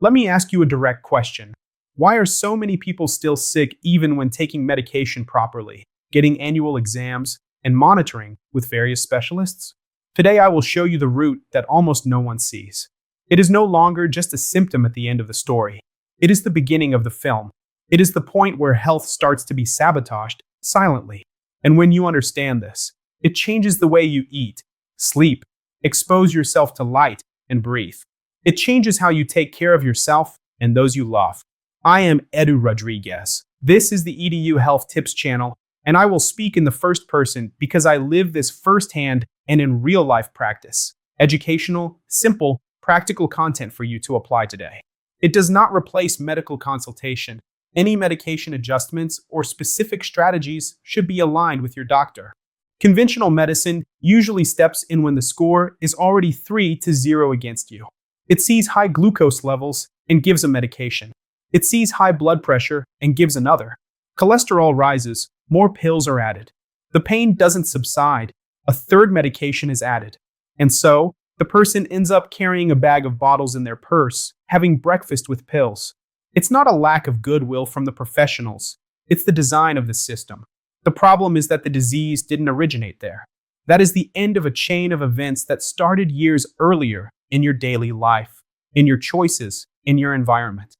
Let me ask you a direct question. Why are so many people still sick even when taking medication properly, getting annual exams, and monitoring with various specialists? Today I will show you the root that almost no one sees. It is no longer just a symptom at the end of the story. It is the beginning of the film. It is the point where health starts to be sabotaged silently. And when you understand this, it changes the way you eat, sleep, expose yourself to light, and breathe. It changes how you take care of yourself and those you love. I am Edu Rodriguez. This is the EDU Health Tips channel, and I will speak in the first person because I live this firsthand and in real life practice. Educational, simple, practical content for you to apply today. It does not replace medical consultation. Any medication adjustments or specific strategies should be aligned with your doctor. Conventional medicine usually steps in when the score is already 3-0 against you. It sees high glucose levels and gives a medication. It sees high blood pressure and gives another. Cholesterol rises, more pills are added. The pain doesn't subside, a third medication is added. And so, the person ends up carrying a bag of bottles in their purse, having breakfast with pills. It's not a lack of goodwill from the professionals, it's the design of the system. The problem is that the disease didn't originate there. That is the end of a chain of events that started years earlier in your daily life, in your choices, in your environment.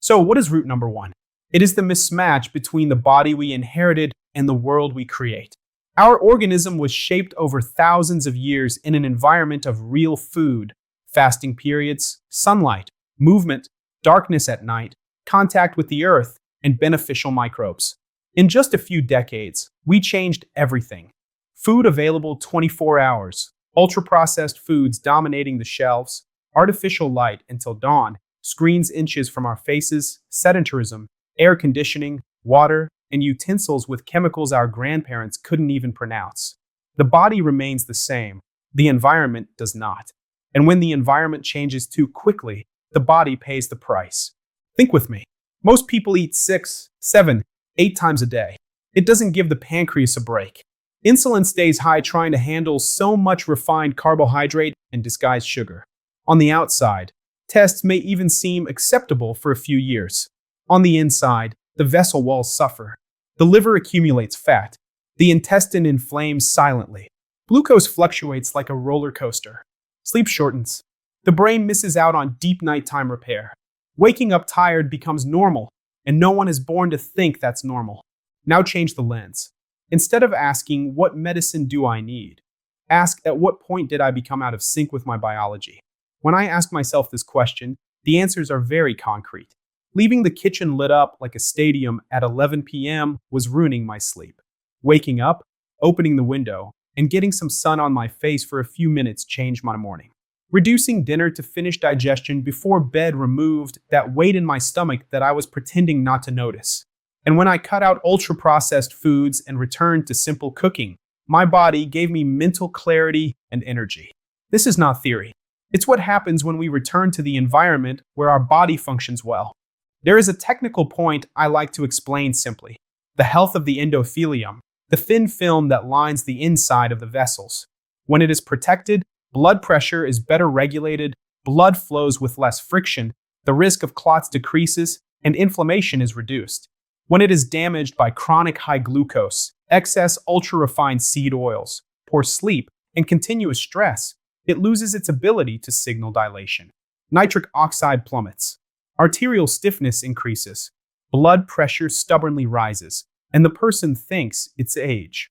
So what is root number one? It is the mismatch between the body we inherited and the world we create. Our organism was shaped over thousands of years in an environment of real food, fasting periods, sunlight, movement, darkness at night, contact with the earth, and beneficial microbes. In just a few decades, we changed everything. Food available 24 hours, ultra-processed foods dominating the shelves, artificial light until dawn, screens inches from our faces, sedentarism, air conditioning, water, and utensils with chemicals our grandparents couldn't even pronounce. The body remains the same, the environment does not. And when the environment changes too quickly, the body pays the price. Think with me. Most people eat 6, 7, 8 times a day. It doesn't give the pancreas a break. Insulin stays high trying to handle so much refined carbohydrate and disguised sugar. On the outside, tests may even seem acceptable for a few years. On the inside, the vessel walls suffer. The liver accumulates fat. The intestine inflames silently. Glucose fluctuates like a roller coaster. Sleep shortens. The brain misses out on deep nighttime repair. Waking up tired becomes normal, and no one is born to think that's normal. Now change the lens. Instead of asking, what medicine do I need? Ask, at what point did I become out of sync with my biology? When I ask myself this question, the answers are very concrete. Leaving the kitchen lit up like a stadium at 11 p.m. was ruining my sleep. Waking up, opening the window, and getting some sun on my face for a few minutes changed my morning. Reducing dinner to finish digestion before bed removed that weight in my stomach that I was pretending not to notice. And when I cut out ultra-processed foods and returned to simple cooking, my body gave me mental clarity and energy. This is not theory. It's what happens when we return to the environment where our body functions well. There is a technical point I like to explain simply. The health of the endothelium, the thin film that lines the inside of the vessels. When it is protected, blood pressure is better regulated, blood flows with less friction, the risk of clots decreases, and inflammation is reduced. When it is damaged by chronic high glucose, excess ultra-refined seed oils, poor sleep, and continuous stress, it loses its ability to signal dilation. Nitric oxide plummets. Arterial stiffness increases. Blood pressure stubbornly rises, and the person thinks it's age.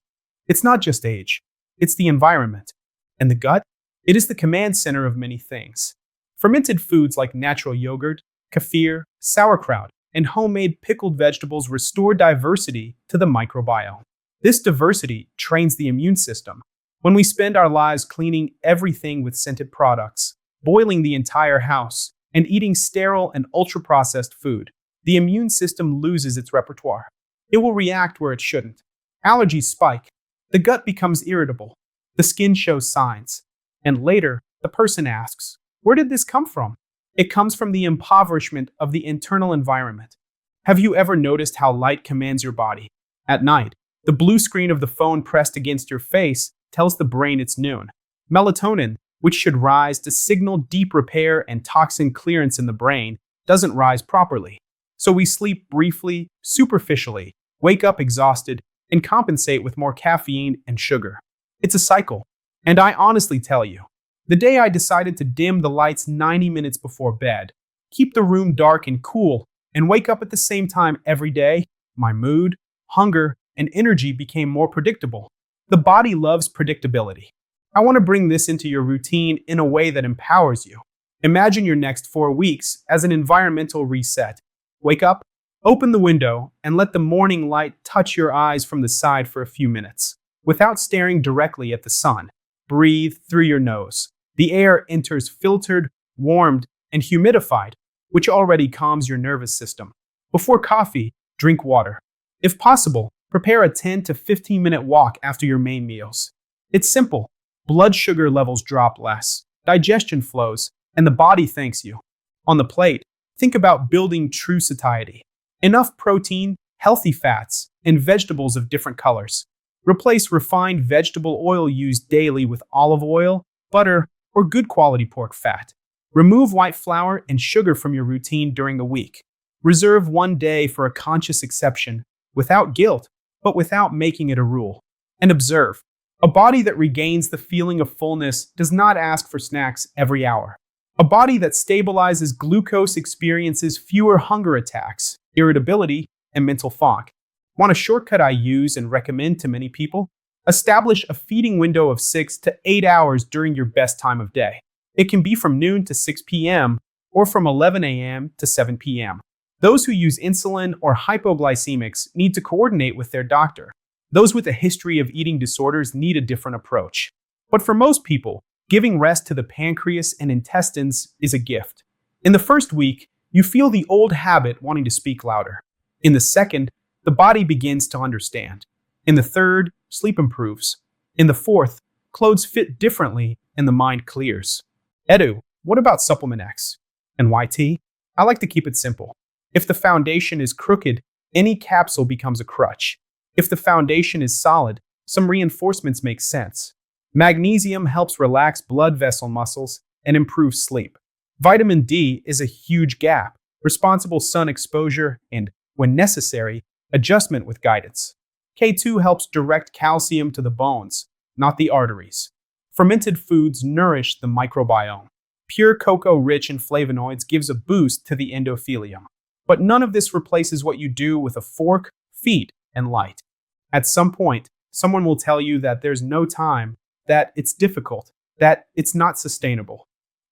It's not just age, it's the environment. And the gut? It is the command center of many things. Fermented foods like natural yogurt, kefir, sauerkraut, and homemade pickled vegetables restore diversity to the microbiome. This diversity trains the immune system. When we spend our lives cleaning everything with scented products, boiling the entire house, and eating sterile and ultra-processed food, the immune system loses its repertoire. It will react where it shouldn't. Allergies spike. The gut becomes irritable. The skin shows signs. And later, the person asks, where did this come from? It comes from the impoverishment of the internal environment. Have you ever noticed how light commands your body? At night, the blue screen of the phone pressed against your face tells the brain it's noon. Melatonin, which should rise to signal deep repair and toxin clearance in the brain, doesn't rise properly. So we sleep briefly, superficially, wake up exhausted, and compensate with more caffeine and sugar. It's a cycle. And I honestly tell you, the day I decided to dim the lights 90 minutes before bed, keep the room dark and cool, and wake up at the same time every day, my mood, hunger, and energy became more predictable. The body loves predictability. I want to bring this into your routine in a way that empowers you. Imagine your next 4 weeks as an environmental reset. Wake up, open the window, and let the morning light touch your eyes from the side for a few minutes. Without staring directly at the sun, breathe through your nose. The air enters filtered, warmed, and humidified, which already calms your nervous system. Before coffee, drink water. If possible, prepare a 10 to 15-minute walk after your main meals. It's simple. Blood sugar levels drop less, digestion flows, and the body thanks you. On the plate, think about building true satiety. Enough protein, healthy fats, and vegetables of different colors. Replace refined vegetable oil used daily with olive oil, butter, or good quality pork fat. Remove white flour and sugar from your routine during the week. Reserve one day for a conscious exception, without guilt, but without making it a rule. And observe. A body that regains the feeling of fullness does not ask for snacks every hour. A body that stabilizes glucose experiences fewer hunger attacks, irritability, and mental fog. Want a shortcut I use and recommend to many people? Establish a feeding window of 6 to 8 hours during your best time of day. It can be from noon to 6 p.m. or from 11 a.m. to 7 p.m. Those who use insulin or hypoglycemics need to coordinate with their doctor. Those with a history of eating disorders need a different approach. But for most people, giving rest to the pancreas and intestines is a gift. In the first week, you feel the old habit wanting to speak louder. In the second, the body begins to understand. In the third, sleep improves. In the fourth, clothes fit differently and the mind clears. Edu, what about Supplement X? And YT? I like to keep it simple. If the foundation is crooked, any capsule becomes a crutch. If the foundation is solid, some reinforcements make sense. Magnesium helps relax blood vessel muscles and improve sleep. Vitamin D is a huge gap, responsible sun exposure, and, when necessary, adjustment with guidance. K2 helps direct calcium to the bones, not the arteries. Fermented foods nourish the microbiome. Pure cocoa rich in flavonoids gives a boost to the endothelium. But none of this replaces what you do with a fork, feet, and light. At some point, someone will tell you that there's no time, that it's difficult, that it's not sustainable.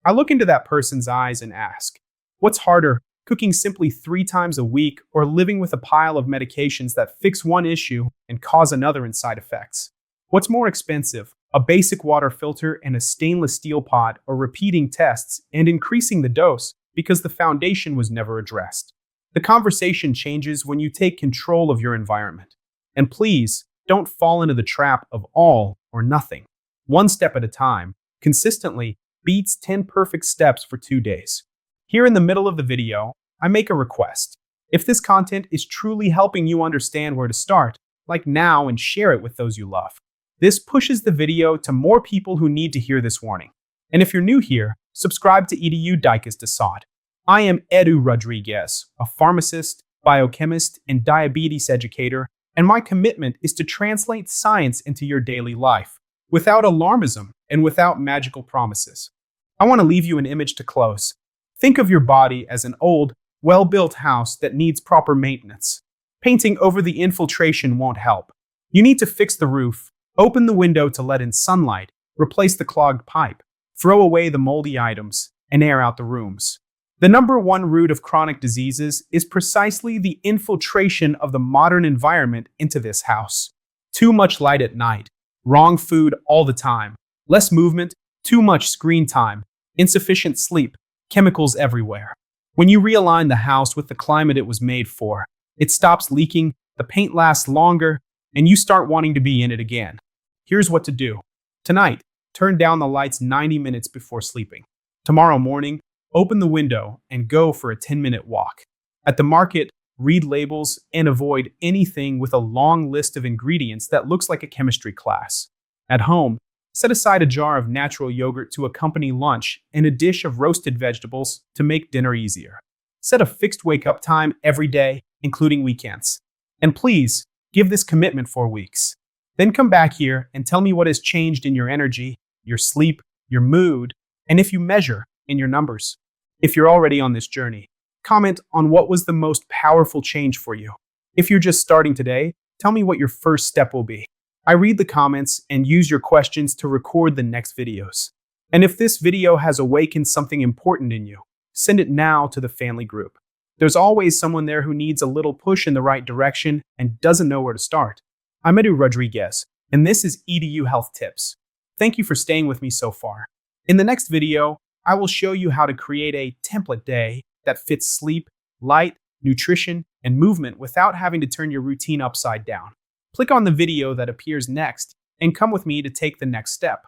I look into that person's eyes and ask, what's harder, cooking simply 3 times a week or living with a pile of medications that fix one issue and cause another in side effects? What's more expensive, a basic water filter and a stainless steel pot, or repeating tests and increasing the dose because the foundation was never addressed? The conversation changes when you take control of your environment. And please, don't fall into the trap of all or nothing. 1 step at a time, consistently, beats 10 perfect steps for 2 days. Here in the middle of the video, I make a request. If this content is truly helping you understand where to start, like now and share it with those you love. This pushes the video to more people who need to hear this warning. And if you're new here, subscribe to EDU Dicas Desad. I am Edu Rodriguez, a pharmacist, biochemist, and diabetes educator, and my commitment is to translate science into your daily life, without alarmism and without magical promises. I want to leave you an image to close. Think of your body as an old, well-built house that needs proper maintenance. Painting over the infiltration won't help. You need to fix the roof, open the window to let in sunlight, replace the clogged pipe, throw away the moldy items, and air out the rooms. The number 1 root of chronic diseases is precisely the infiltration of the modern environment into this house. Too much light at night, wrong food all the time, less movement, too much screen time, insufficient sleep, chemicals everywhere. When you realign the house with the climate it was made for, it stops leaking, the paint lasts longer, and you start wanting to be in it again. Here's what to do. Tonight, turn down the lights 90 minutes before sleeping. Tomorrow morning, open the window and go for a 10-minute walk. At the market, read labels and avoid anything with a long list of ingredients that looks like a chemistry class. At home, set aside a jar of natural yogurt to accompany lunch and a dish of roasted vegetables to make dinner easier. Set a fixed wake-up time every day, including weekends. And please, give this commitment for weeks. Then come back here and tell me what has changed in your energy, your sleep, your mood, and if you measure in your numbers. If you're already on this journey, comment on what was the most powerful change for you. If you're just starting today, tell me what your first step will be. I read the comments and use your questions to record the next videos. And if this video has awakened something important in you, send it now to the family group. There's always someone there who needs a little push in the right direction and doesn't know where to start. I'm Edu Rodriguez, and this is EDU Health Tips. Thank you for staying with me so far. In the next video, I will show you how to create a template day that fits sleep, light, nutrition, and movement without having to turn your routine upside down. Click on the video that appears next and come with me to take the next step.